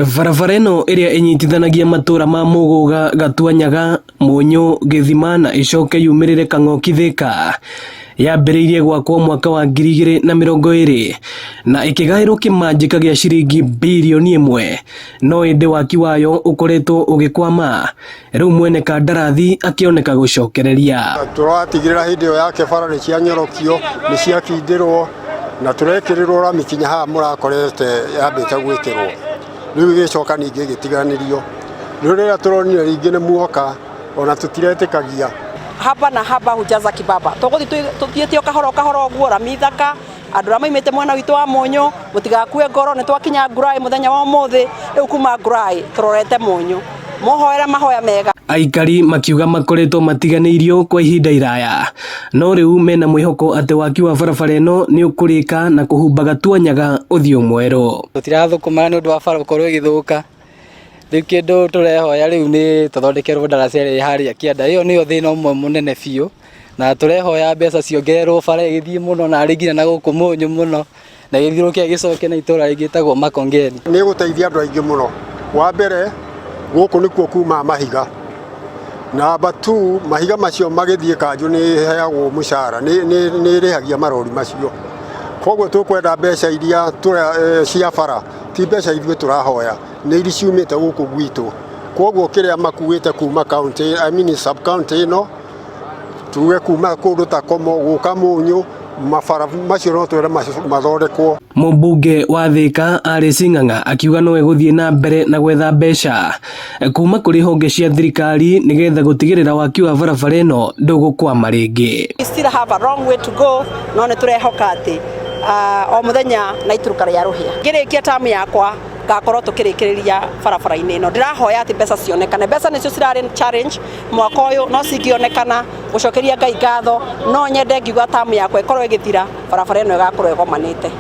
Barabara ĩno ĩrĩa ĩnyitithanagia matũra ma Mũgũga, Gatuanyaga, Mũnyũ, Gĩthima na ĩcoke yumĩrĩre Kang'oki Thika yambĩrĩirie gwakwo mwaka wa 2020 na ĩkĩgaĩrwo kĩmanjĩka gĩa ciringi birioni 1, no ĩndĩ waki wayo ũkoretwo ũgĩkwama, rĩu mwene kandarathi akĩoneka gũcokereria. Tũratigĩrĩra hĩndĩ ĩyo yake bara nĩ cianyorokio, nĩ ciakindĩrwo na tũrekĩrĩrwo ramikinya haha mũrakorete yambĩte gwĩkĩrwo, rĩu gĩcoka ningĩ gĩtiganĩrio, rĩrĩa tũronire rĩngĩ nĩ muoka ona tũtiretĩkagia. Haba na haba hujaza kibaba, tũthiĩte kahoro ũguo rami thaka, andũ arĩa maimĩte mwena witũ wa Mũnyũ mũtigakue ngoro, nĩ twakinya Ngũrai mũthenya wa ũmũthĩ, rĩu kuma Ngũrai tũrorete Mũnyũ, mohoera mahoya mega. Aikari makiuga makoretwo matiganĩirio kwa ihinda iraya, no rĩu mena mwĩhoko atĩ waki wa barabara ĩno nĩ ũkũrĩka na kũhumba Gatuanyaga ũthiũ mwerũ. Tũtirathũkũma nĩ ũndũ wa bara gũkorwo ĩgĩthũka, rĩu kĩndũ tũrehoya rĩu nĩ tũthondekerwo ndaraca ĩrĩa harĩa kĩanda, ĩyo nĩyo thĩna ũmwe mũnene biũ, na tũrehoya mbeca ciongererwo bara ĩgĩthiĩ mũno na rĩngĩ na gũkũ Mũnyũ mũno na gĩthiũrũke gĩcoke na itũra rĩngĩtagwo Makongeni. Nĩ gũteithia andũ aingĩ mũno. Wa mbere gũkũ nĩkuo kuma mahiga, namba 2 mahiga macio magĩthiĩ Kanjũ nĩ heagwo mũcara, nĩ ĩrĩhagia marori macio, koguo tũkwenda mbeca iria cia bara, ti mbeca ithuĩ tũrahoya, nĩ iria ciumĩte gũkũ gwitũ, koguo kĩrĩa makuĩte kuma county, sub county ĩno, tuge kuma kũndũ ta Komo gũka Mũnyũ, mabara macio no twende mathondekwo. Mũmbunge wa Thika Alice Ng'ang'a akiuga no egũthiĩ na mbere na gwetha mbeca kuma kũrĩ honge cia thirikari nĩgetha gũtigĩrĩra waki wa barabara ĩno ndũgũkwama rĩngĩ. We still have a long way to go, no nĩ tũrehoka atĩ o mũthenya na ituruka rĩa rũhĩa ngĩrĩkia tamu yakwa ngakorwo tũkĩrĩkĩrĩria barabara-inĩ ĩno. Ndĩrahoya atĩ mbeca cionekane, mbeca nĩcio cirarĩ challenge mwaka ũyũ, no cingĩonekana gũcokeria Ngai ngatho, no nyende ngiuga tamu yakwa ĩkorwo ĩgĩthira, barabara ĩno ĩgakorwo ĩgomanĩte.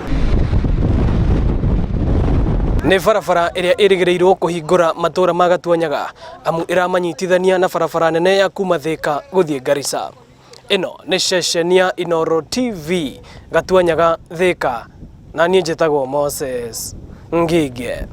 Nĩ barabara ĩrĩa ĩrĩgĩrĩirwo kũhingũra matũra ma Gatuanyaga amu ĩramanyitithania na barabara nene ya kuma Thika gũthiĩ Garissa. Ĩno nĩ ceceni ya Inooro TV Gatuanyaga Thika, na niĩ njĩtagwo Moses Ngige.